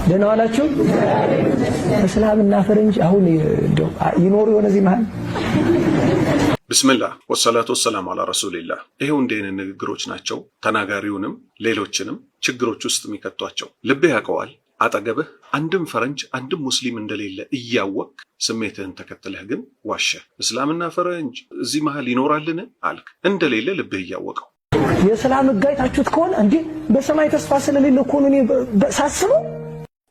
ደህና ዋላችሁ። እስላምና ፈረንጅ አሁን እንደው ይኖሩ የሆነ እዚህ መሃል። ቢስሚላህ ወሰላቱ ወሰላሙ አላ ረሱሊላህ። ይሄው እንዴት ንግግሮች ናቸው ተናጋሪውንም ሌሎችንም ችግሮች ውስጥ የሚከቷቸው። ልብህ ያውቀዋል አጠገብህ አንድም ፈረንጅ አንድም ሙስሊም እንደሌለ እያወቅ ስሜትህን ተከትለህ ግን ዋሸ። እስላምና ፈረንጅ እዚህ መሃል ይኖራልን አልክ። እንደሌለ ልብህ እያወቀው የእስላም ጋይታችሁት ከሆነ እንዴ በሰማይ ተስፋ ስለሌለ እኮ ነው እኔ ሳስበው።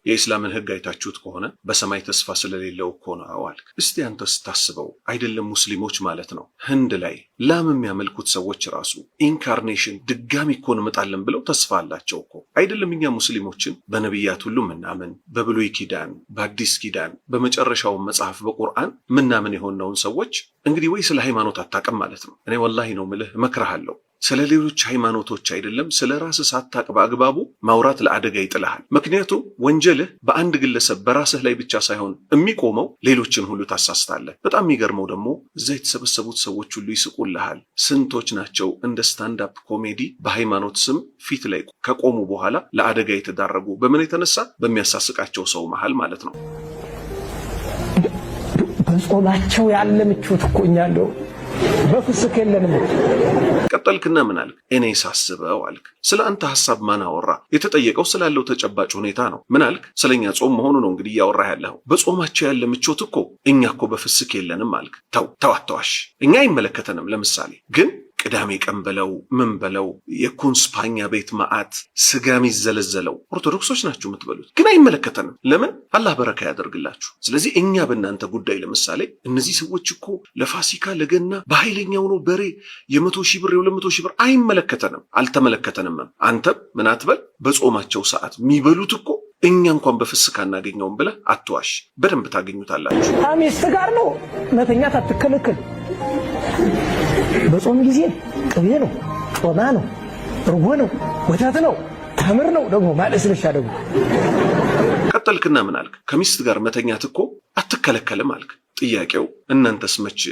የእስላምን ህግ አይታችሁት ከሆነ በሰማይ ተስፋ ስለሌለው እኮ ነው አልክ። እስቲ አንተ ስታስበው አይደለም ሙስሊሞች ማለት ነው ህንድ ላይ ላም የሚያመልኩት ሰዎች ራሱ ኢንካርኔሽን ድጋሚ እኮ እንመጣለን ብለው ተስፋ አላቸው እኮ። አይደለም እኛ ሙስሊሞችን በነቢያት ሁሉ ምናምን በብሉይ ኪዳን በአዲስ ኪዳን በመጨረሻው መጽሐፍ በቁርአን ምናምን የሆነውን ሰዎች እንግዲህ ወይ ስለ ሃይማኖት አታውቅም ማለት ነው። እኔ ወላሂ ነው ምልህ እመክርሃለሁ። ስለ ሌሎች ሃይማኖቶች አይደለም ስለ ራስህ ሳታቅ በአግባቡ ማውራት ለአደጋ ይጥልሃል። ምክንያቱም ወንጀልህ በአንድ ግለሰብ በራስህ ላይ ብቻ ሳይሆን የሚቆመው ሌሎችን ሁሉ ታሳስታለህ። በጣም የሚገርመው ደግሞ እዛ የተሰበሰቡት ሰዎች ሁሉ ይስቁልሃል። ስንቶች ናቸው እንደ ስታንድ አፕ ኮሜዲ በሃይማኖት ስም ፊት ላይ ከቆሙ በኋላ ለአደጋ የተዳረጉ? በምን የተነሳ? በሚያሳስቃቸው ሰው መሃል ማለት ነው። በጾማቸው ያለ ምቾት እኮ እኛ እንደው በፍስክ የለንም። ቀጠልክና ምን አልክ? እኔ ሳስበው አልክ። ስለ አንተ ሐሳብ ማን አወራ? የተጠየቀው ስላለው ተጨባጭ ሁኔታ ነው። ምን አልክ? ስለኛ ጾም መሆኑ ነው እንግዲህ እያወራ ያለው። በጾማቸው ያለ ምቾት እኮ እኛ እኮ በፍስክ የለንም አልክ። ተው አትዋሽ። እኛ አይመለከተንም። ለምሳሌ ግን ቅዳሜ ቀን በለው ምን በለው የኩንስፓኛ ቤት ማአት ስጋ የሚዘለዘለው ኦርቶዶክሶች ናችሁ የምትበሉት፣ ግን አይመለከተንም። ለምን? አላህ በረካ ያደርግላችሁ። ስለዚህ እኛ በእናንተ ጉዳይ ለምሳሌ እነዚህ ሰዎች እኮ ለፋሲካ ለገና በኃይለኛው ነው በሬ የ100,000 ብር የ200,000 ብር አይመለከተንም፣ አልተመለከተንም። አንተም ምን አትበል። በጾማቸው ሰዓት የሚበሉት እኮ እኛ እንኳን በፍስክ አናገኘውም ብለህ አትዋሽ። በደንብ ታገኙታላችሁ። ሚስት ጋር ነው መተኛት አትከለከል። በጾም ጊዜ ቅቤ ነው፣ ጮማ ነው፣ እርጎ ነው፣ ወተት ነው፣ ተምር ነው ደግሞ ማለስለሻ ደግሞ። ቀጠልክና ምን አልክ? ከሚስት ጋር መተኛት እኮ አትከለከልም አልክ። ጥያቄው እናንተስ መች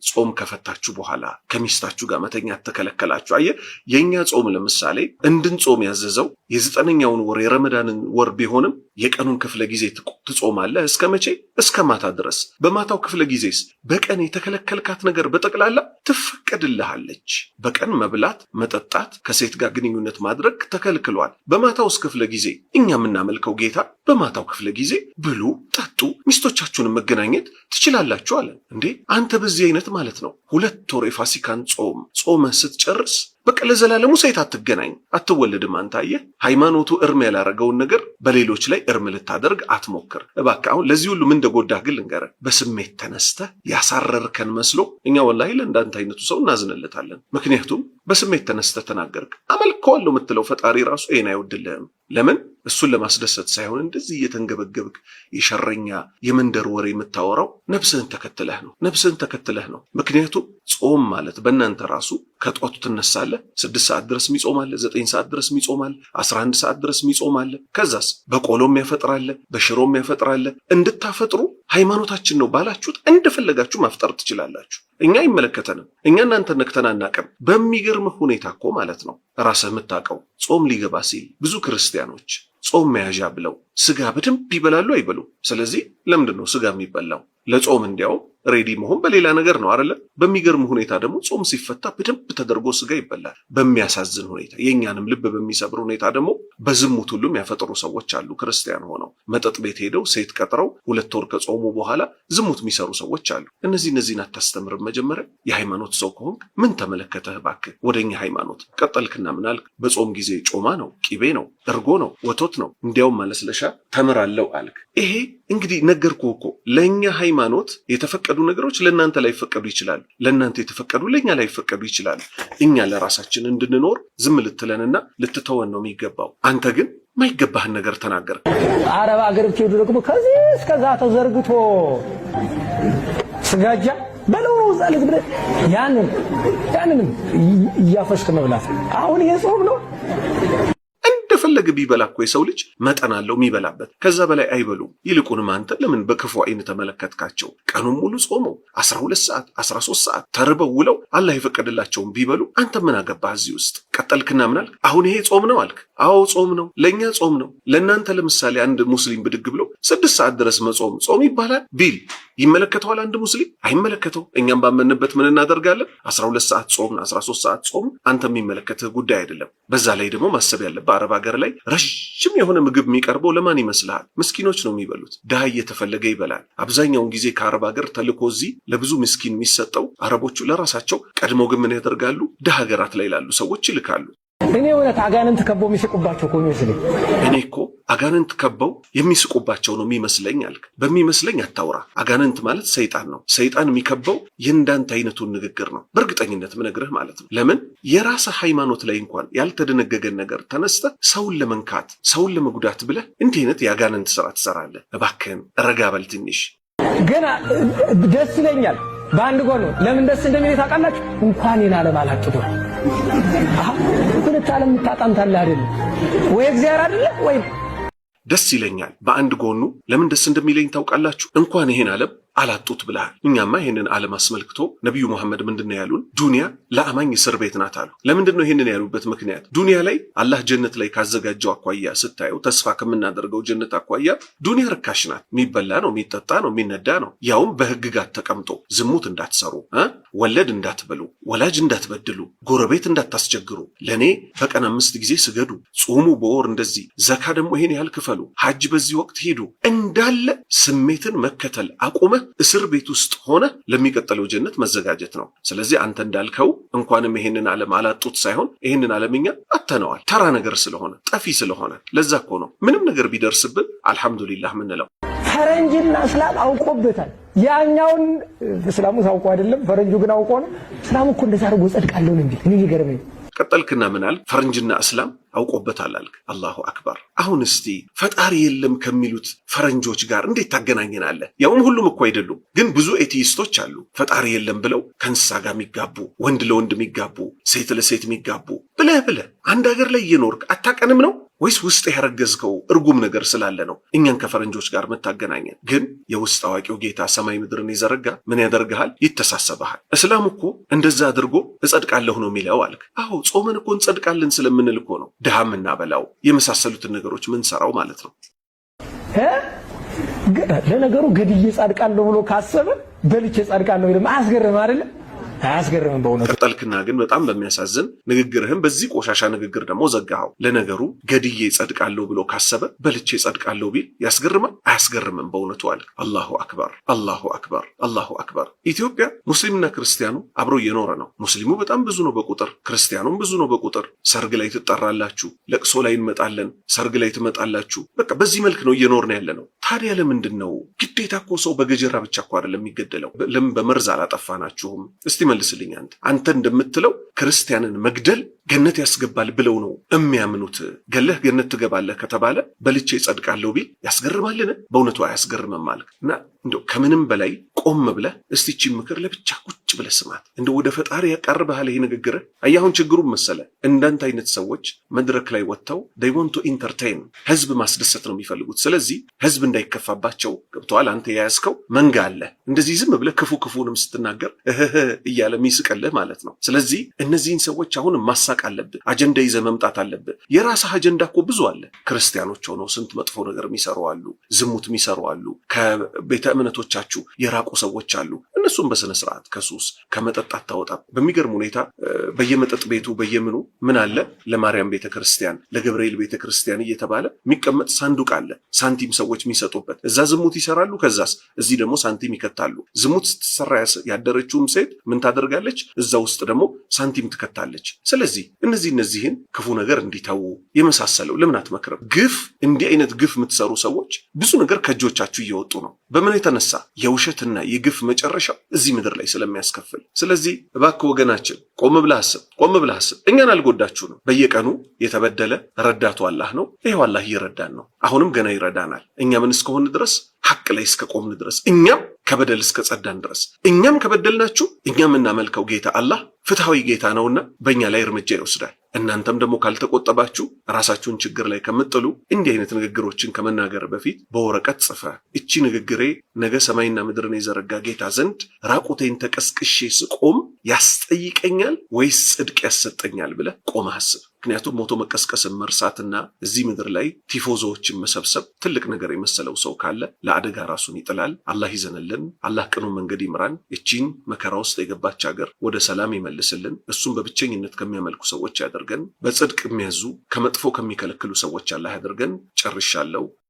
ጾም ከፈታችሁ በኋላ ከሚስታችሁ ጋር መተኛት ተከለከላችሁ? አየህ የኛ ጾም ለምሳሌ እንድንጾም ያዘዘው የ9ኛውን ወር የረመዳንን ወር ቢሆንም የቀኑን ክፍለ ጊዜ ትጾማለህ። እስከ መቼ? እስከ ማታ ድረስ። በማታው ክፍለ ጊዜስ በቀን የተከለከልካት ነገር በጠቅላላ ትፈቀድልሃለች። በቀን መብላት፣ መጠጣት፣ ከሴት ጋር ግንኙነት ማድረግ ተከልክሏል። በማታውስ ክፍለ ጊዜ እኛ የምናመልከው ጌታ በማታው ክፍለ ጊዜ ብሉ፣ ጠጡ፣ ሚስቶቻችሁን መገናኘት ትችላላችሁ አለ። እንዴ አንተ በዚህ አይነት ማለት ነው 2 ወር የፋሲካን ጾመህ ስትጨርስ በቃ ለዘላለሙ ሴት አትገናኝ፣ አትወለድም። አንተ አየህ ሃይማኖቱ እርም ያላረገውን ነገር በሌሎች ላይ እርም ልታደርግ አትሞክር እባክህ። አሁን ለዚህ ሁሉ ምን እንደጎዳህ ግን ልንገርህ። በስሜት ተነስተህ ያሳረርከን መስሎ እኛ ወላሂ ለእንዳንተ አይነቱ ሰው እናዝንለታለን። ምክንያቱም በስሜት ተነስተህ ተናገርክ። አመልከዋለሁ የምትለው ፈጣሪ ራሱ ይሄን አይወድልህም። ለምን? እሱን ለማስደሰት ሳይሆን እንደዚህ እየተንገበገብክ የሸረኛ የመንደር ወሬ የምታወራው ነፍስህን ተከትለህ ነው። ምክንያቱም ጾም ማለት በእናንተ ራሱ ከጧቱ ትነሳለህ 6 ሰዓት ድረስ የሚጾማለ፣ 9 ሰዓት ድረስ የሚጾማለ፣ 11 ሰዓት ድረስ የሚጾማለ። ከዛስ በቆሎም ያፈጥራለ፣ በሽሮም ያፈጥራለ። እንድታፈጥሩ ሃይማኖታችን ነው ባላችሁት እንደፈለጋችሁ ማፍጠር ትችላላችሁ። እኛ አይመለከተንም። እኛ እናንተ ነክተን አናቅም። በሚገርምህ ሁኔታ እኮ ማለት ነው ራስህ የምታውቀው ጾም ሊገባ ሲል ብዙ ክርስቲያኖች ጾም መያዣ ብለው ስጋ በደንብ ይበላሉ አይበሉም? ስለዚህ ለምንድን ነው ስጋ የሚበላው? ለጾም እንዲያው ሬዲ መሆን በሌላ ነገር ነው አይደለ? በሚገርም ሁኔታ ደግሞ ጾም ሲፈታ በደንብ ተደርጎ ስጋ ይበላል። በሚያሳዝን ሁኔታ የኛንም ልብ በሚሰብር ሁኔታ ደግሞ በዝሙት ሁሉም ያፈጥሩ ሰዎች አሉ። ክርስቲያን ሆነው መጠጥ ቤት ሄደው ሴት ቀጥረው 2 ወር ከጾሙ በኋላ ዝሙት የሚሰሩ ሰዎች አሉ። እነዚህን አታስተምርም? መጀመሪያ የሃይማኖት ሰው ከሆንክ ምን ተመለከተህ እባክህ? ወደኛ ሃይማኖት ቀጠልክና ምናልክ? በጾም ጊዜ ጮማ ነው፣ ቂቤ ነው፣ እርጎ ነው፣ ወተት ነው፣ እንዲያውም ማለስለሻ ተምራለው አልክ። ይሄ እንግዲህ ነገርኩህ እኮ ለኛ ሃይማኖት የተፈቀዱ ነገሮች ለእናንተ ላይ ፈቀዱ ይችላል። ለእናንተ የተፈቀዱ ለኛ ላይ ፈቀዱ ይችላል። እኛ ለራሳችን እንድንኖር ዝም ልትለንና ልትተወን ነው የሚገባው። አንተ ግን ማይገባህን ነገር ተናገር። አረብ አገር ብትሄዱ ደግሞ ከዚህ እስከዛ ተዘርግቶ ስጋጃ በለው ነው ዛልክ ብለህ ያንንም እያፈሽክ መብላት። አሁን ይሄ ጾም ነው። እንደፈለገ ቢበላ እኮ የሰው ልጅ መጠን አለው የሚበላበት፣ ከዛ በላይ አይበሉም። ይልቁንም አንተ ለምን በክፉ አይን ተመለከትካቸው? ቀኑን ሙሉ ጾመው 12 ሰዓት 13 ሰዓት ተርበው ውለው አላህ የፈቀደላቸውን ቢበሉ አንተ ምን አገባህ እዚህ ውስጥ? ቀጠልክና ምን አልክ? አሁን ይሄ ጾም ነው አልክ። አዎ ጾም ነው፣ ለኛ ጾም ነው። ለእናንተ ለምሳሌ አንድ ሙስሊም ብድግ ብሎ 6 ሰዓት ድረስ መጾም ጾም ይባላል ቢል ይመለከተዋል? አንድ ሙስሊም አይመለከተው። እኛም ባመንበት ምን እናደርጋለን? 12 ሰዓት ጾም 13 ሰዓት ጾም አንተ የሚመለከትህ ጉዳይ አይደለም። በዛ ላይ ደግሞ ማሰብ ያለብህ አረብ ሀገር ላይ ረጅም የሆነ ምግብ የሚቀርበው ለማን ይመስልሃል? ምስኪኖች ነው የሚበሉት። ድሃ እየተፈለገ ይበላል። አብዛኛውን ጊዜ ከአረብ ሀገር ተልኮ እዚህ ለብዙ ምስኪን የሚሰጠው አረቦቹ ለራሳቸው ቀድሞ ግን ምን ያደርጋሉ? ድሃ ሀገራት ላይ ላሉ ሰዎች ይልካሉ። እኔ እውነት አጋንንት ከበው የሚስቁባቸው እኮ የሚመስለኝ። እኔ እኮ አጋንንት ከበው የሚስቁባቸው ነው የሚመስለኝ አልክ። በሚመስለኝ አታውራ። አጋንንት ማለት ሰይጣን ነው። ሰይጣን የሚከበው የእንዳንተ አይነቱን ንግግር ነው። በእርግጠኝነት ምነግርህ ማለት ነው። ለምን የራስህ ሃይማኖት ላይ እንኳን ያልተደነገገን ነገር ተነስተህ ሰውን ለመንካት ሰውን ለመጉዳት ብለህ እንዲህ አይነት የአጋንንት ስራ ትሰራለህ? እባክህን ረጋ በል ትንሽ። ግን ደስ ይለኛል በአንድ ጎን። ለምን ደስ እንደሚለኝ ታውቃላችሁ? እንኳን የናለም አላጥቶ ሁለት ዓለም ታጣምታለህ አይደል ወይ? እግዚአብሔር አይደለ ወይ? ደስ ይለኛል በአንድ ጎኑ። ለምን ደስ እንደሚለኝ ታውቃላችሁ? እንኳን ይሄን ዓለም አላጡት ብለሃል። እኛማ ይሄንን ዓለም አስመልክቶ ነቢዩ መሐመድ ምንድነው ያሉን? ዱንያ ለአማኝ እስር ቤት ናት አሉ። ለምንድነው ይሄንን ያሉበት ምክንያት? ዱንያ ላይ አላህ ጀነት ላይ ካዘጋጀው አኳያ ስታየው፣ ተስፋ ከምናደርገው ጀነት አኳያ ዱንያ ርካሽ ናት። የሚበላ ነው፣ የሚጠጣ ነው፣ የሚነዳ ነው። ያውም በህግጋት ተቀምጦ ዝሙት እንዳትሰሩ፣ ወለድ እንዳትበሉ፣ ወላጅ እንዳትበድሉ፣ ጎረቤት እንዳታስቸግሩ፣ ለኔ በቀን 5 ጊዜ ስገዱ፣ ጾሙ በወር እንደዚህ፣ ዘካ ደግሞ ይሄን ያህል ክፈሉ፣ ሐጅ በዚህ ወቅት ሂዱ፣ እንዳለ ስሜትን መከተል አቁመ እስር ቤት ውስጥ ሆነ ለሚቀጥለው ጀነት መዘጋጀት ነው። ስለዚህ አንተ እንዳልከው እንኳንም ይሄንን ዓለም አላጡት ሳይሆን ይሄንን ዓለምኛ አተነዋል። ተራ ነገር ስለሆነ ጠፊ ስለሆነ ለዛ እኮ ነው ምንም ነገር ቢደርስብን አልሐምዱሊላህ ምንለው። ፈረንጅና እስላም አውቆበታል። ያኛውን እስላሙ ታውቆ አይደለም፣ ፈረንጁ ግን አውቆ ነው። እስላሙ እኮ እንደዛ አድርጎ ጸድቃለሁ እንዴ! እኔ ይገርመኝ። ቀጠልክና ምን አልክ? ፈረንጅና እስላም አውቆበታል አልክ። አላሁ አክበር። አሁን እስቲ ፈጣሪ የለም ከሚሉት ፈረንጆች ጋር እንዴት ታገናኘናለህ? ያውም ሁሉም እኮ አይደሉም፣ ግን ብዙ ኤቲይስቶች አሉ ፈጣሪ የለም ብለው ከእንስሳ ጋር የሚጋቡ፣ ወንድ ለወንድ የሚጋቡ፣ ሴት ለሴት የሚጋቡ ብለህ አንድ ሀገር ላይ እየኖርክ አታቀንም ነው ወይስ ውስጥ ያረገዝከው እርጉም ነገር ስላለ ነው እኛን ከፈረንጆች ጋር መታገናኘን? ግን የውስጥ አዋቂው ጌታ ሰማይ ምድርን የዘረጋ ምን ያደርግሃል? ይተሳሰብሃል። እስላም እኮ እንደዛ አድርጎ እጸድቃለሁ ነው የሚለው አልክ። አዎ ጾመን እኮ እንጸድቃለን ስለምንል እኮ ነው ድሃም እናበላው የመሳሰሉትን ነገሮች ምን ሰራው ማለት ነው። ለነገሩ ገድዬ ጸድቃለሁ ብሎ ካሰበ በልቼ ጸድቃለሁ ይልም አያስገርም አይደል? አያስገርምም በእውነቱ። ቀጠልክና ግን በጣም በሚያሳዝን ንግግርህም በዚህ ቆሻሻ ንግግር ደግሞ ዘጋኸው። ለነገሩ ገድዬ ጸድቃለሁ ብሎ ካሰበ በልቼ ጸድቃለሁ ቢል ያስገርማል? አያስገርምም በእውነቱ አልክ። አላሁ አክበር፣ አላሁ አክበር፣ አላሁ አክበር። ኢትዮጵያ ሙስሊምና ክርስቲያኑ አብሮ እየኖረ ነው። ሙስሊሙ በጣም ብዙ ነው በቁጥር፣ ክርስቲያኑም ብዙ ነው በቁጥር። ሰርግ ላይ ትጠራላችሁ፣ ለቅሶ ላይ እንመጣለን፣ ሰርግ ላይ ትመጣላችሁ። በቃ በዚህ መልክ ነው እየኖርን ያለ ነው። ታዲያ ለምንድን ነው ግዴታ? እኮ ሰው በገጀራ ብቻ እኮ አይደለም የሚገደለው። ለምን በመርዝ አላጠፋናችሁም? እስቲ መልስልኝ። አንተ እንደምትለው ክርስቲያንን መግደል ገነት ያስገባል ብለው ነው የሚያምኑት። ገለህ ገነት ትገባለህ ከተባለ በልቼ ጸድቃለሁ ቢል ያስገርማልን? በእውነቱ አያስገርምም ማለት እና እንደው ከምንም በላይ ቆም ብለህ እስቲ እቺን ምክር ለብቻ ቁጭ ብለህ ስማት። እንደው ወደ ፈጣሪ ያቀርብሃል ይሄ ንግግር። አያሁን ችግሩን መሰለ እንዳንተ አይነት ሰዎች መድረክ ላይ ወጥተው they want to entertain ህዝብ ማስደሰት ነው የሚፈልጉት። ስለዚህ ህዝብ እንዳይከፋባቸው ገብተዋል። አንተ የያዝከው መንጋ አለ እንደዚህ ዝም ብለህ ክፉ ክፉንም ስትናገር እያለ የሚስቀልህ ማለት ነው። ስለዚህ እነዚህን ሰዎች አሁን ማሳቅ አለብህ። አጀንዳ ይዘህ መምጣት አለብህ። የራስህ አጀንዳ እኮ ብዙ አለ። ክርስቲያኖች ሆነው ስንት መጥፎ ነገር የሚሰሩ አሉ፣ ዝሙት የሚሰሩ አሉ፣ ከቤተ እምነቶቻችሁ የራቁ ሰዎች አሉ። እነሱም በስነ ስርዓት ከሱስ ከመጠጣት ታወጣ። በሚገርም ሁኔታ በየመጠጥ ቤቱ በየምኑ ምን አለ ለማርያም ቤተክርስቲያን ለገብርኤል ቤተክርስቲያን እየተባለ የሚቀመጥ ሳንዱቅ አለ፣ ሳንቲም ሰዎች የሚሰጡበት። እዛ ዝሙት ይሰራሉ፣ ከዛስ እዚህ ደግሞ ሳንቲም ይከታሉ። ዝሙት ስትሰራ ያደረችውም ሴት ምን ታደርጋለች? እዛ ውስጥ ደግሞ ሳንቲም ትከታለች። ስለዚህ እነዚህን ክፉ ነገር እንዲተዉ የመሳሰለው ለምን አትመክርም? ግፍ እንዲህ አይነት ግፍ የምትሰሩ ሰዎች ብዙ ነገር ከእጆቻችሁ እየወጡ ነው። በምን የተነሳ? የውሸትና የግፍ መጨረሻው እዚህ ምድር ላይ ስለሚያስከፍል። ስለዚህ እባክህ ወገናችን ቆም ብለህ አስብ። እኛን አልጎዳችሁንም። በየቀኑ የተበደለ ረዳቱ አላህ ነው። ይሄው አላህ እየረዳን ነው። አሁንም ገና ይረዳናል። እኛ ምን እስከሆን ድረስ ሐቅ ላይ እስከ ቆምን ድረስ እኛም ከበደል እስከ ጸዳን ድረስ እኛም ከበደልናችሁ እኛም እናመልከው ጌታ አላህ ፍትሃዊ ጌታ ነውና በእኛ ላይ እርምጃ ይወስዳል። እናንተም ደግሞ ካልተቆጠባችሁ ራሳችሁን ችግር ላይ ከምጥሉ እንዲህ አይነት ንግግሮችን ከመናገር በፊት በወረቀት ጽፈ እቺ ንግግሬ ነገ ሰማይና ምድርን የዘረጋ ጌታ ዘንድ ራቁቴን ተቀስቅሼ ስቆም ያስጠይቀኛል ወይስ ጽድቅ ያሰጠኛል ብለህ ቆመህ አስብ። ምክንያቱም ሞቶ መቀስቀስን መርሳትና እዚህ ምድር ላይ ቲፎዞዎችን መሰብሰብ ትልቅ ነገር የመሰለው ሰው ካለ ለአደጋ ራሱን ይጥላል። አላህ ይዘንልን። አላህ ቅኑ መንገድ ይምራን። እቺን መከራ ውስጥ የገባች ሀገር ወደ ሰላም ይመልስልን። እሱም በብቸኝነት ከሚያመልኩ ሰዎች ያደርገን። በጽድቅ የሚያዙ ከመጥፎ ከሚከለክሉ ሰዎች አላህ ያደርገን። ጨርሻለሁ።